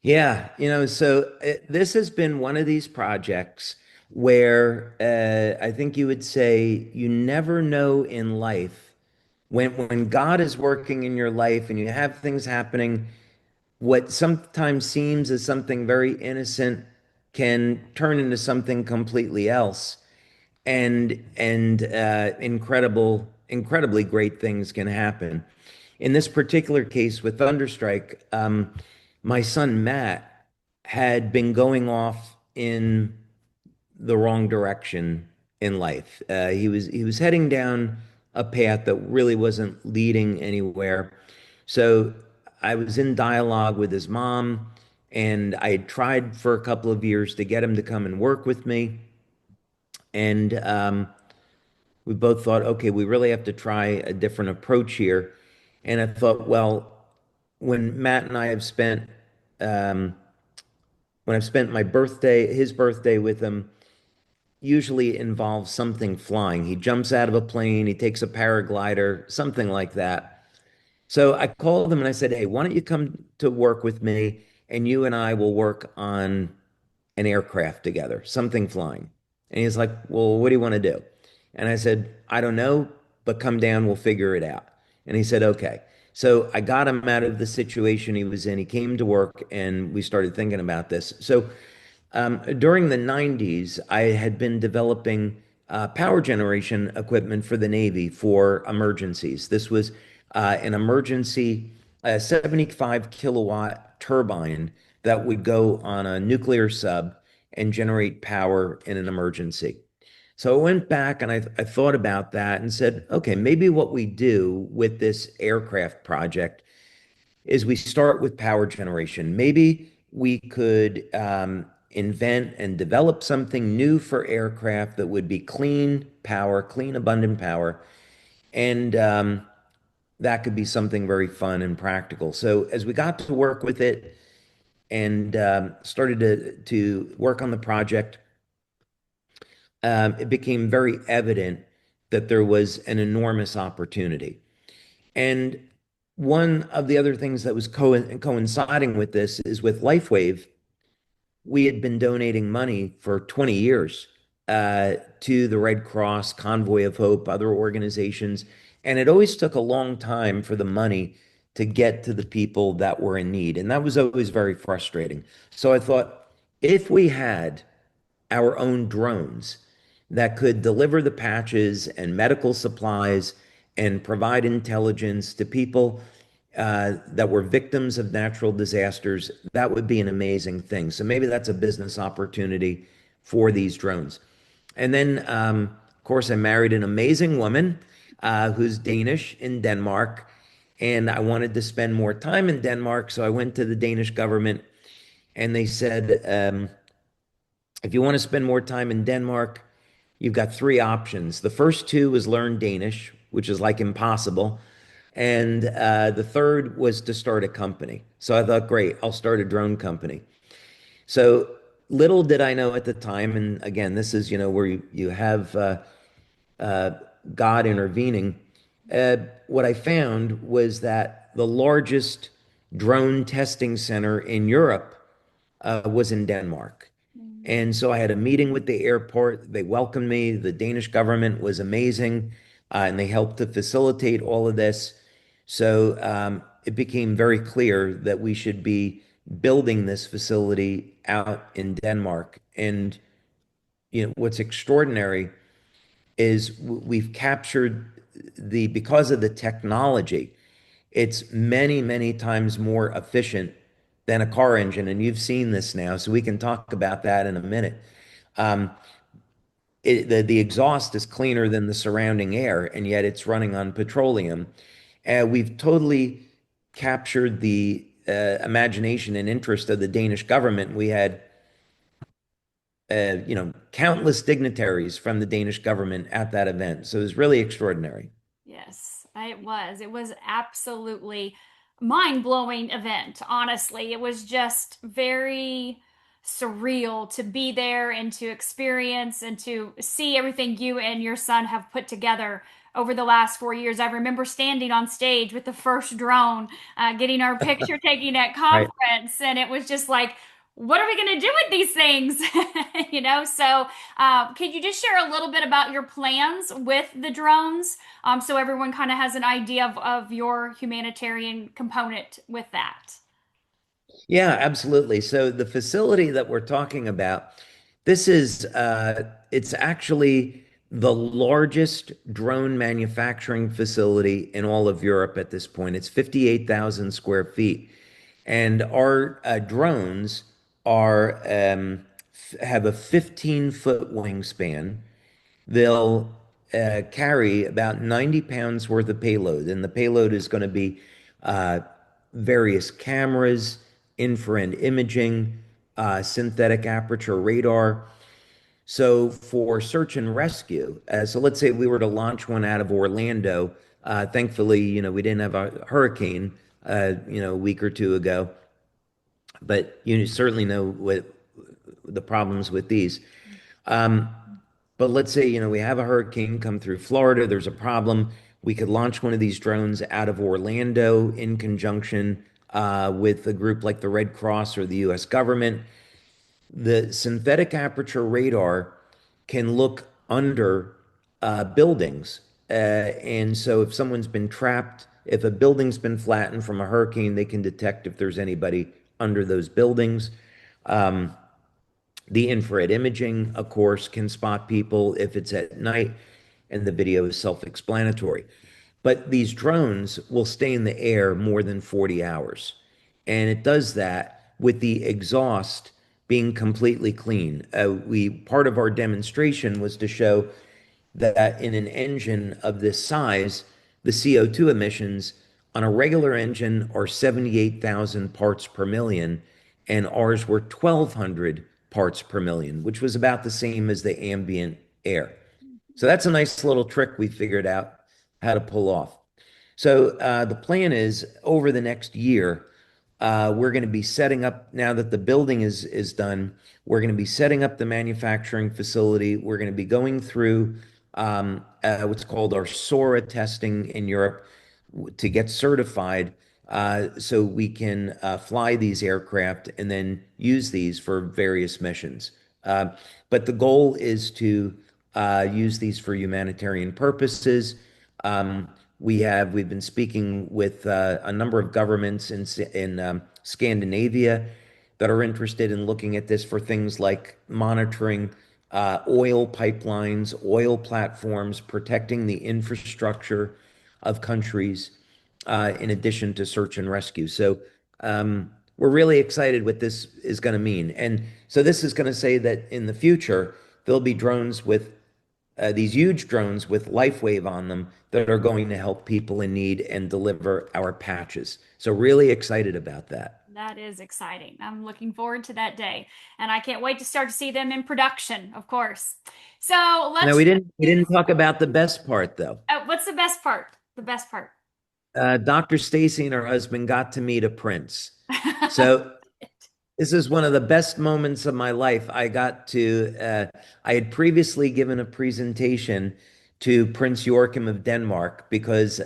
B: Yeah, so this has been one of these projects where I think you would say you never know in life when God is working in your life and you have things happening, what sometimes seems as something very innocent can turn into something completely else, and incredibly great things can happen. In this particular case with Thunderstrike, my son Matt had been going off in the wrong direction in life. He was heading down a path that really wasn't leading anywhere. So I was in dialogue with his mom, and I had tried for a couple of years to get him to come and work with me. And we both thought, okay, we really have to try a different approach here. And I thought, well, when Matt and I have spent um, when I've spent my birthday, his birthday with him, usually involves something flying. He jumps out of a plane, he takes a paraglider, something like that. So I called him and I said, "Hey, why don't you come to work with me and you and I will work on an aircraft together, something flying." And he's like, "Well, what do you want to do?" And I said, "I don't know, but come down, we'll figure it out." And he said, "Okay." So I got him out of the situation he was in. He came to work and we started thinking about this. So during the 90s, I had been developing power generation equipment for the Navy for emergencies. This was an emergency 75 kilowatt turbine that would go on a nuclear sub and generate power in an emergency. So I went back and I thought about that and said, okay, maybe what we do with this aircraft project is we start with power generation. Maybe we could invent and develop something new for aircraft that would be clean power, clean, abundant power. And that could be something very fun and practical. So as we got to work with it and started to work on the project, it became very evident that there was an enormous opportunity. And one of the other things that was coinciding with this is with Lifewave, we had been donating money for 20 years to the Red Cross, Convoy of Hope, other organizations. And it always took a long time for the money to get to the people that were in need. And that was always very frustrating. So I thought, if we had our own drones that could deliver the patches and medical supplies and provide intelligence to people that were victims of natural disasters, that would be an amazing thing. So maybe that's a business opportunity for these drones. And then, of course, I married an amazing woman who's Danish in Denmark. And I wanted to spend more time in Denmark. So I went to the Danish government and they said, if you want to spend more time in Denmark, you've got three options. The first two was learn Danish, which is like impossible. And the third was to start a company. So I thought, great, I'll start a drone company. So little did I know at the time, and again, this is, where you have uh, God intervening. What I found was that the largest drone testing center in Europe was in Denmark.
A: Mm.
B: And so I had a meeting with the airport. They welcomed me. The Danish government was amazing, and they helped to facilitate all of this. So it became very clear that we should be building this facility out in Denmark. And what's extraordinary is we've captured because of the technology, it's many, many times more efficient than a car engine. And you've seen this now, so we can talk about that in a minute. Um, the exhaust is cleaner than the surrounding air, and yet it's running on petroleum. We've totally captured the imagination and interest of the Danish government. We had, countless dignitaries from the Danish government at that event. So it was really extraordinary.
A: Yes, it was. It was absolutely mind-blowing event, honestly. It was just very surreal to be there and to experience and to see everything you and your son have put together over the last 4 years. I remember standing on stage with the first drone, getting our picture taken at
B: Right.
A: conference, and it was just like, what are we going to do with these things? So could you just share a little bit about your plans with the drones? So everyone kind of has an idea of your humanitarian component with that.
B: Yeah, absolutely. So the facility that we're talking about, this is it's actually the largest drone manufacturing facility in all of Europe at this point. It's 58,000 square feet. And our drones are have a 15-foot wingspan. They'll carry about 90 pounds worth of payload, and the payload is going to be uh, various cameras, infrared imaging, synthetic aperture radar. So for search and rescue, so let's say we were to launch one out of Orlando. Thankfully, we didn't have a hurricane, a week or two ago, but you certainly know what the problems with these. But let's say, we have a hurricane come through Florida, there's a problem. We could launch one of these drones out of Orlando in conjunction with a group like the Red Cross or the US government. The synthetic aperture radar can look under buildings. And so if someone's been trapped, if a building's been flattened from a hurricane, they can detect if there's anybody under those buildings. Um, the infrared imaging, of course, can spot people if it's at night, and the video is self-explanatory. But these drones will stay in the air more than 40 hours. And it does that with the exhaust being completely clean. Part of our demonstration was to show that in an engine of this size, the CO2 emissions on a regular engine are 78,000 parts per million, and ours were 1,200 parts per million, which was about the same as the ambient air. So that's a nice little trick we figured out how to pull off. So the plan is over the next year, we're going to be setting up, now that the building is done, we're going to be setting up the manufacturing facility. We're going to be going through what's called our SORA testing in Europe to get certified so we can fly these aircraft and then use these for various missions. But the goal is to use these for humanitarian purposes. We've been speaking with a number of governments in Scandinavia that are interested in looking at this for things like monitoring oil pipelines, oil platforms, protecting the infrastructure of countries, in addition to search and rescue. So we're really excited what this is going to mean. And so this is going to say that in the future, there'll be drones with these huge drones with Lifewave on them that are going to help people in need and deliver our patches. So really excited about that.
A: That is exciting. I'm looking forward to that day, and I can't wait to start to see them in production, of course. So
B: Now
A: let's,
B: we didn't talk about the best part though.
A: what's the best part? The best part.
B: Dr. Staci and her husband got to meet a prince. So this is one of the best moments of my life. I had previously given a presentation to Prince Joachim of Denmark because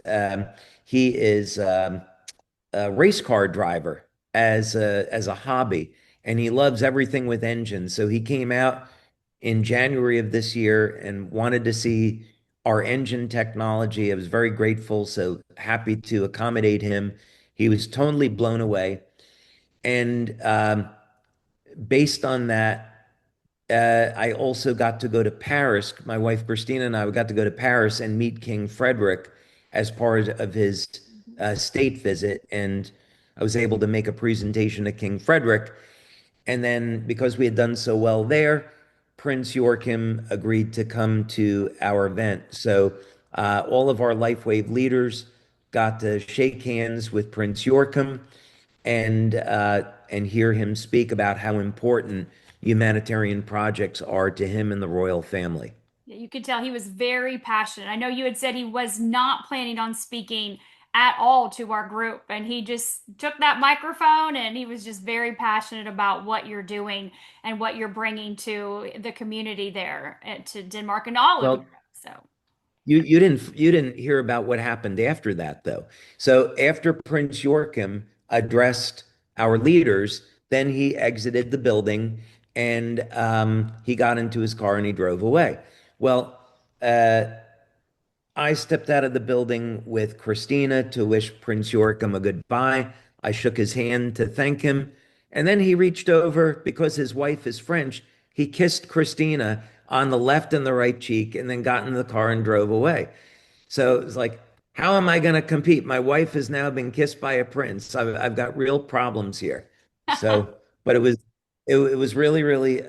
B: he is a race car driver as a hobby, and he loves everything with engines. So he came out in January of this year and wanted to see our engine technology. I was very grateful, so happy to accommodate him. He was totally blown away. And based on that, I also got to go to Paris. My wife Christina and I got to go to Paris and meet King Frederick as part of his state visit. And I was able to make a presentation to King Frederick. And then because we had done so well there, Prince Joachim agreed to come to our event. So all of our LifeWave leaders got to shake hands with Prince Joachim and hear him speak about how important humanitarian projects are to him and the royal family.
A: Yeah, you could tell he was very passionate. I know you had said he was not planning on speaking at all to our group, and he just took that microphone and he was just very passionate about what you're doing and what you're bringing to the community there, to Denmark and all of Europe.
B: Well,
A: So,
B: you didn't hear about what happened after that though. So after Prince Joachim addressed our leaders, then he exited the building and he got into his car and he drove away. Well, uh, I stepped out of the building with Christina to wish Prince Joachim a goodbye. I shook his hand to thank him. And then he reached over because his wife is French. He kissed Christina on the left and the right cheek and then got in the car and drove away. So it was like, how am I going to compete? My wife has now been kissed by a prince. I've got real problems here. So, but it was really, really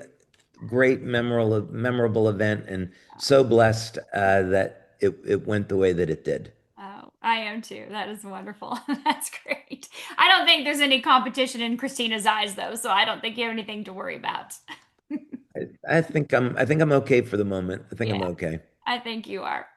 B: great, memorable event, and so blessed that it went the way that it did.
A: oh, I am too. That is wonderful. That's great. I don't think there's any competition in Christina's eyes, though, so I don't think you have anything to worry about.
B: I think I'm okay for the moment. I think I'm
A: Yeah,
B: okay.
A: I think you are.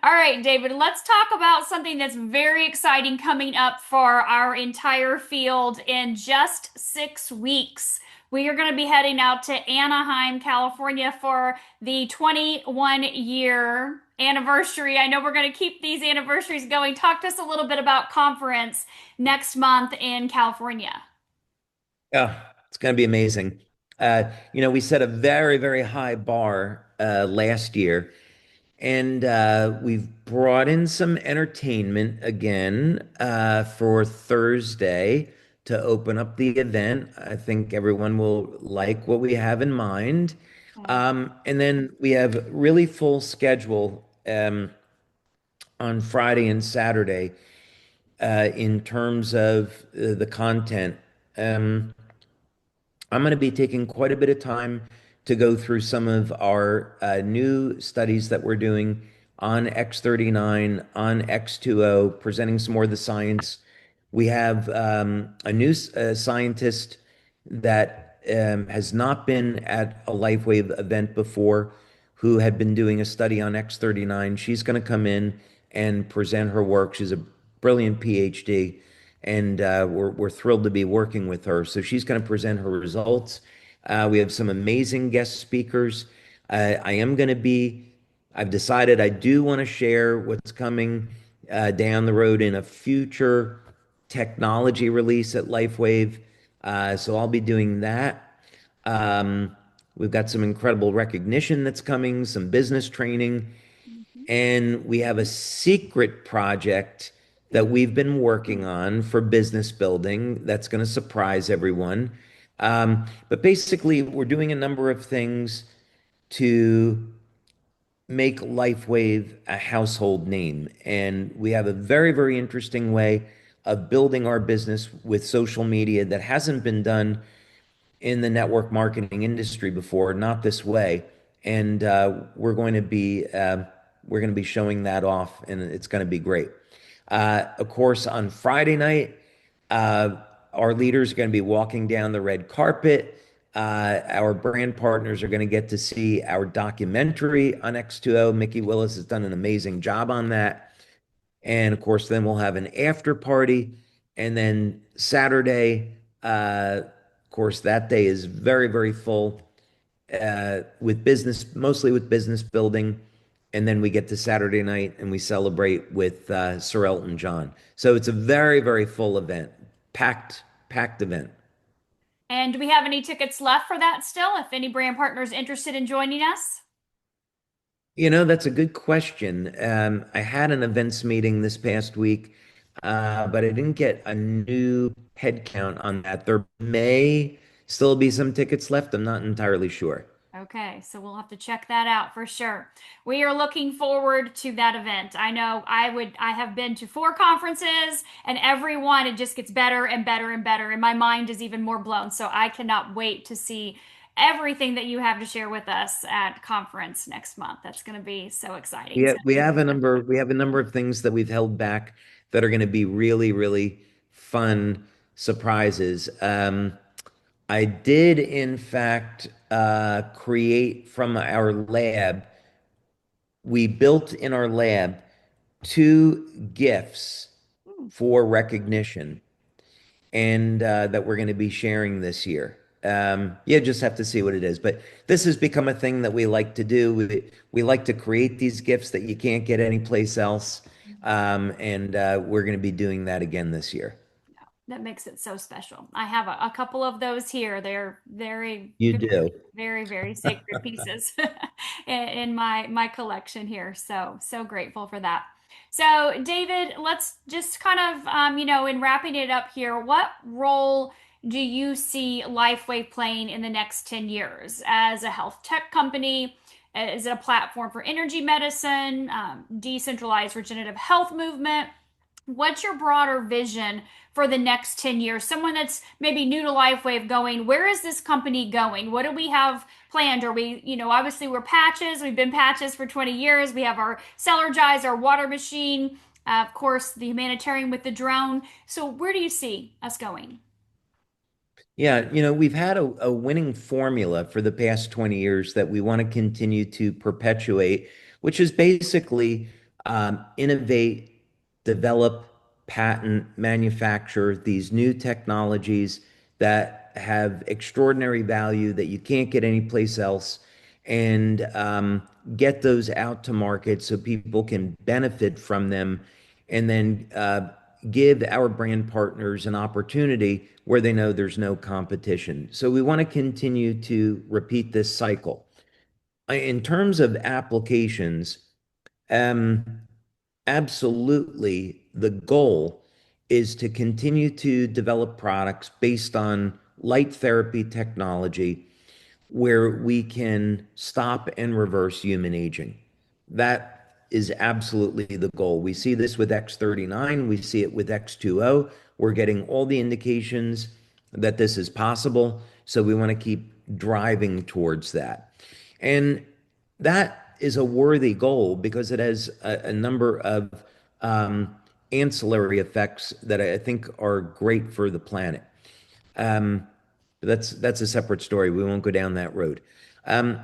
A: All right, David, let's talk about something that's very exciting coming up for our entire field in just 6 weeks, We are going to be heading out to Anaheim, California for the 21-year anniversary. I know we're going to keep these anniversaries going. Talk to us a little bit about conference next month in California.
B: Yeah, it's going to be amazing. We set a very, very high bar last year, and we've brought in some entertainment again for Thursday to open up the event. I think everyone will like what we have in mind.
A: Okay.
B: And then we have really full schedule on Friday and Saturday in terms of the content. Um, I'm going to be taking quite a bit of time to go through some of our new studies that we're doing on X39, on X20, presenting some more of the science. We have a new scientist that has not been at a Lifewave event before, who had been doing a study on X39. She's going to come in and present her work. She's a brilliant PhD, and we're thrilled to be working with her. So she's going to present her results. We have some amazing guest speakers. I am going to be, I've decided I do want to share what's coming down the road in a future technology release at Lifewave. So I'll be doing that. We've got some incredible recognition that's coming, some business training,
A: Mhm.
B: and we have a secret project that we've been working on for business building that's going to surprise everyone. But basically, we're doing a number of things to make Lifewave a household name. And we have a very, very interesting way of building our business with social media that hasn't been done in the network marketing industry before, not this way. And we're going to be showing that off, and it's going to be great. Of course, on Friday night, uh, our leaders are going to be walking down the red carpet. Our brand partners are going to get to see our documentary on X2O. Mickey Willis has done an amazing job on that. And of course, then we'll have an after party. And then Saturday, of course, that day is very, very full with business, mostly with business building. And then we get to Saturday night and we celebrate with Sir Elton John. So it's a very, very full event, packed event.
A: And do we have any tickets left for that still? If any brand partner is interested in joining us?
B: That's a good question. I had an events meeting this past week, but I didn't get a new head count on that. There may still be some tickets left. I'm not entirely sure.
A: Okay, so we'll have to check that out for sure. We are looking forward to that event. I know I have been to 4 conferences and every one it just gets better and better and better and my mind is even more blown. So I cannot wait to see everything that you have to share with us at conference next month. That's going to be so exciting. So
B: We have a number of things that we've held back that are going to be really, really fun surprises. I did, in fact, create from our lab. We built in our lab two gifts
A: hmm,
B: for recognition, and that we're going to be sharing this year. You just have to see what it is. But this has become a thing that we like to do. We like to create these gifts that you can't get anyplace else. And we're going to be doing that again this year.
A: that makes it so special. I have a couple of those here. They're very,
B: You
A: very,
B: do.
A: very, very sacred pieces in my collection here. So, so grateful for that. So, David, let's just kind of, in wrapping it up here, what role do you see Lifeway playing in the next 10 years as a health tech company? Is it a platform for energy medicine, decentralized regenerative health movement? What's your broader vision for the next 10 years? Someone that's maybe new to Lifewave going, where is this company going? What do we have planned? Are we, obviously we're patches. We've been patches for 20 years. We have our cellular guys, our water machine, of course, the humanitarian with the drone. So where do you see us going?
B: Yeah, we've had a winning formula for the past 20 years that we want to continue to perpetuate, which is basically innovate, develop, patent, manufacture these new technologies that have extraordinary value that you can't get anyplace else, and get those out to market so people can benefit from them, and then give our brand partners an opportunity where they know there's no competition. So we want to continue to repeat this cycle. In terms of applications, um, absolutely, the goal is to continue to develop products based on light therapy technology where we can stop and reverse human aging. That is absolutely the goal. We see this with X39, we see it with X20. We're getting all the indications that this is possible, so we want to keep driving towards that. And that is a worthy goal because it has a number of um, ancillary effects that I think are great for the planet. Um, that's a separate story. We won't go down that road. Um,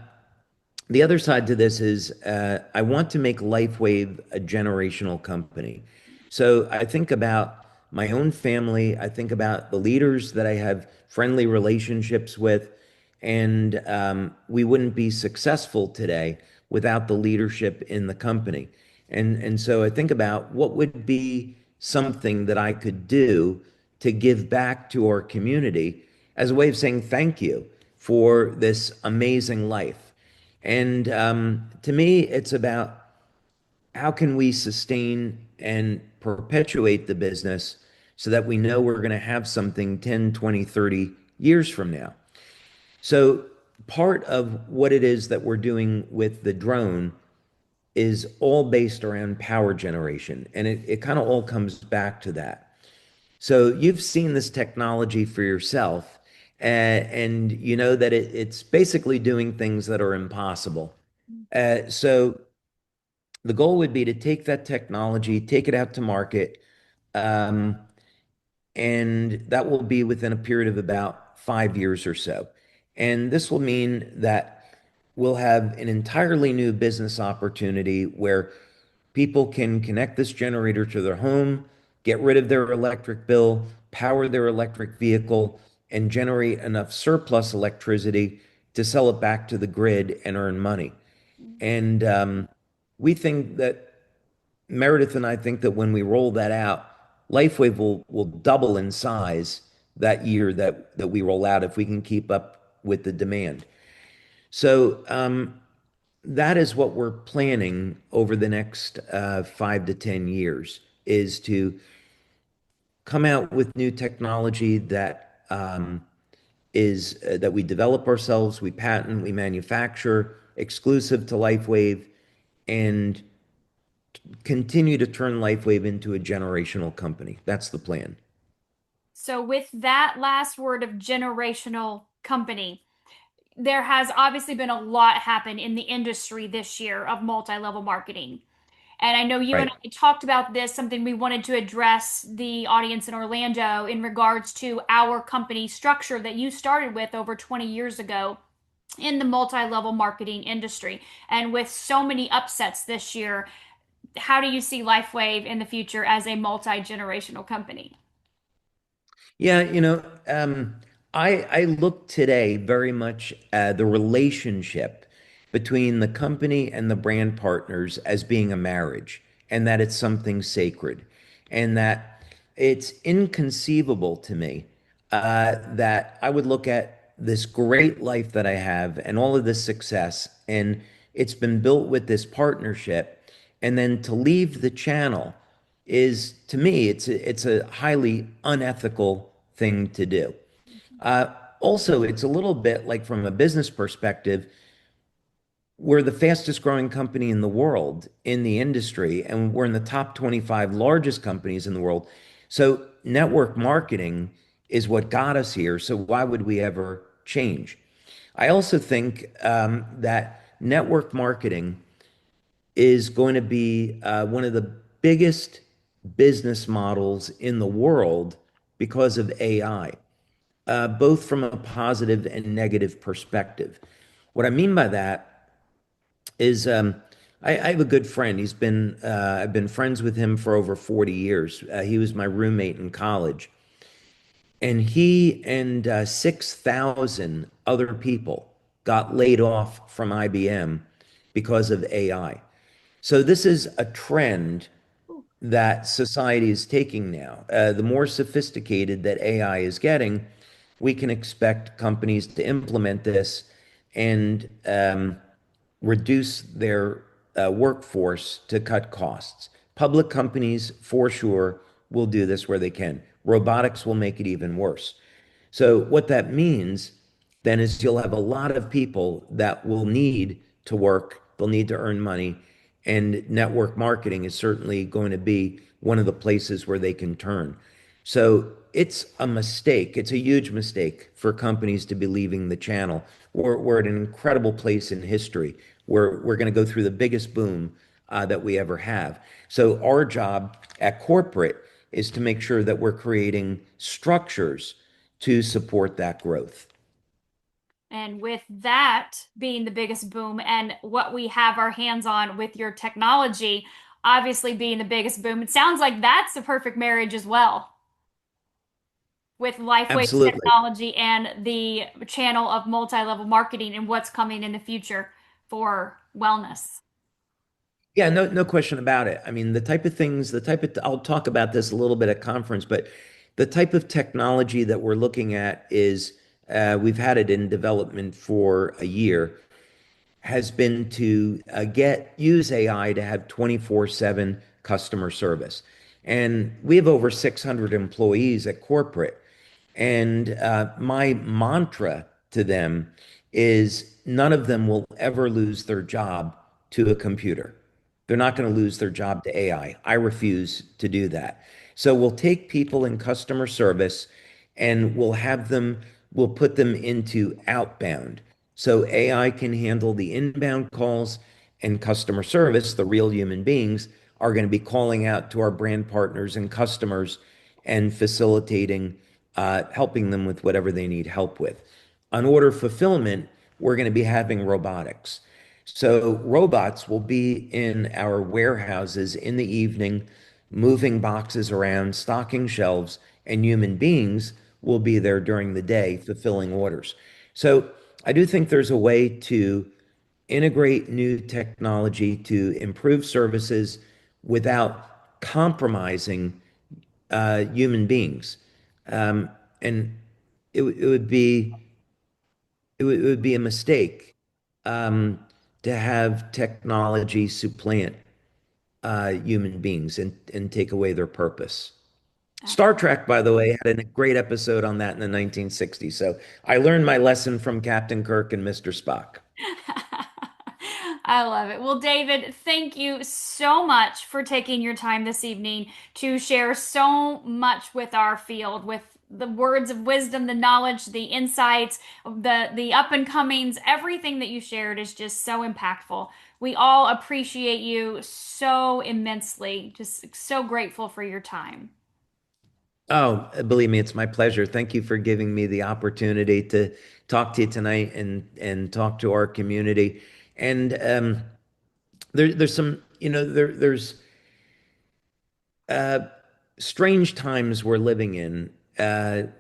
B: the other side to this is I want to make Lifewave a generational company. So I think about my own family. I think about the leaders that I have friendly relationships with, and we wouldn't be successful today without the leadership in the company. And so I think about what would be something that I could do to give back to our community as a way of saying thank you for this amazing life. And to me, it's about how can we sustain and perpetuate the business so that we know we're going to have something 10, 20, 30 years from now. So part of what it is that we're doing with the drone is all based around power generation. And it kind of all comes back to that. So you've seen this technology for yourself, and you know that it's basically doing things that are impossible. So the goal would be to take that technology, take it out to market, um, and that will be within a period of about 5 years or so. And this will mean that we'll have an entirely new business opportunity where people can connect this generator to their home, get rid of their electric bill, power their electric vehicle, and generate enough surplus electricity to sell it back to the grid and earn money. And we think that Meredith and I think that when we roll that out, Lifewave will double in size that year that we roll out if we can keep up with the demand. So that is what we're planning over the next 5 to 10 years is to come out with new technology that is that we develop ourselves, we patent, we manufacture, exclusive to Lifewave, and continue to turn Lifewave into a generational company. That's the plan.
A: So, with that last word of generational company, there has obviously been a lot happen in the industry this year of multi-level marketing. And I know you and
B: Right.
A: I talked about this, something we wanted to address the audience in Orlando in regards to our company structure that you started with over 20 years ago in the multi-level marketing industry. And with so many upsets this year, how do you see Lifewave in the future as a multi-generational company?
B: Yeah, I look today very much at the relationship between the company and the brand partners as being a marriage, and that it's something sacred, and that it's inconceivable to me that I would look at this great life that I have and all of this success, and it's been built with this partnership, and then to leave the channel is to me it's a highly unethical thing to do. Also, it's a little bit like from a business perspective, we're the fastest growing company in the world in the industry, and we're in the top 25 largest companies in the world. So network marketing is what got us here. So why would we ever change? I also think that network marketing is going to be one of the biggest business models in the world because of AI, both from a positive and negative perspective. What I mean by that is I have a good friend. I've been friends with him for over 40 years. He was my roommate in college. And he and 6,000 other people got laid off from IBM because of AI. So this is a trend that society is taking now. The more sophisticated that AI is getting, we can expect companies to implement this and reduce their workforce to cut costs. Public companies, for sure, will do this where they can. Robotics will make it even worse. So, what that means then is you'll have a lot of people that will need to work, they'll need to earn money, and network marketing is certainly going to be one of the places where they can turn. So, it's a mistake. It's a huge mistake for companies to be leaving the channel. We're at an incredible place in history where we're going to go through the biggest boom that we ever have. So, our job at corporate is to make sure that we're creating structures to support that growth.
A: And with that being the biggest boom and what we have our hands on with your technology, obviously being the biggest boom, it sounds like that's the perfect marriage as well with Lifewave's
B: Absolutely.
A: technology and the channel of multi-level marketing and what's coming in the future for wellness.
B: Yeah, no question about it. I mean, the type of things, I'll talk about this a little bit at conference, but the type of technology that we're looking at is, we've had it in development for a year, has been to use AI to have 24/7 customer service. And we have over 600 employees at corporate. And my mantra to them is none of them will ever lose their job to a computer. They're not going to lose their job to AI. I refuse to do that. So we'll take people in customer service and we'll put them into outbound. So AI can handle the inbound calls, and customer service, the real human beings, are going to be calling out to our brand partners and customers and facilitating, helping them with whatever they need help with. On order fulfillment, we're going to be having robotics. So robots will be in our warehouses in the evening, moving boxes around, stocking shelves, and human beings will be there during the day fulfilling orders. So I do think there's a way to integrate new technology to improve services without compromising human beings. And it would be it would be a mistake um, to have technology supplant human beings and take away their purpose. Star Trek, by the way, had a great episode on that in the 1960s. So I learned my lesson from Captain Kirk and Mr. Spock.
A: I love it. Well, David, thank you so much for taking your time this evening to share so much with our field, with the words of wisdom, the knowledge, the insights, the up and comings, everything that you shared is just so impactful. We all appreciate you so immensely. Just so grateful for your time.
B: Oh, believe me, it's my pleasure. Thank you for giving me the opportunity to talk to you tonight and talk to our community. And there's some, there's uh, strange times we're living in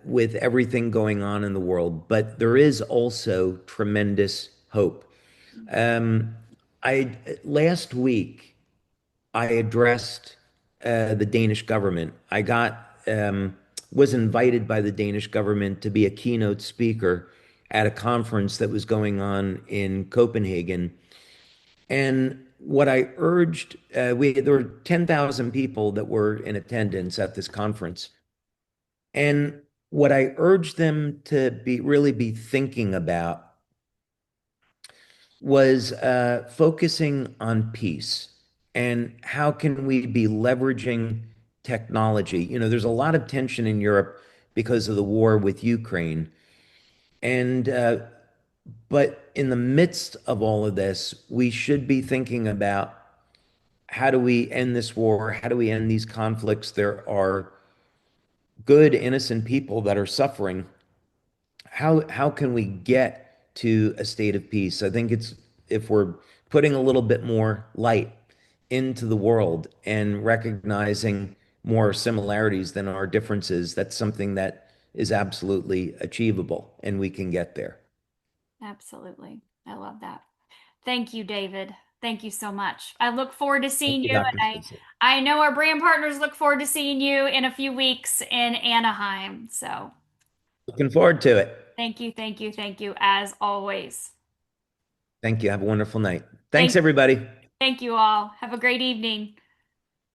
B: with everything going on in the world, but there is also tremendous hope. Um, I last week I addressed the Danish government. I got was invited by the Danish government to be a keynote speaker at a conference that was going on in Copenhagen. And what I urged, there were 10,000 people that were in attendance at this conference. And what I urged them to really be thinking about was focusing on peace and how can we be leveraging technology. There's a lot of tension in Europe because of the war with Ukraine. And but in the midst of all of this, we should be thinking about how do we end this war? How do we end these conflicts? There are good, innocent people that are suffering. How can we get to a state of peace? I think it's if we're putting a little bit more light into the world and recognizing more similarities than our differences, that's something that is absolutely achievable, and we can get there.
A: Absolutely. I love that. Thank you, David. Thank you so much. I look forward to
B: Thank
A: seeing
B: you,
A: you, and
B: Dr. Stacy.
A: I know our brand partners look forward to seeing you in a few weeks in Anaheim. So
B: Looking forward to it.
A: thank you, thank you, thank you, as always.
B: Thank you. Have a wonderful night. Thanks,
A: Thank,
B: everybody.
A: thank you all. Have a great evening.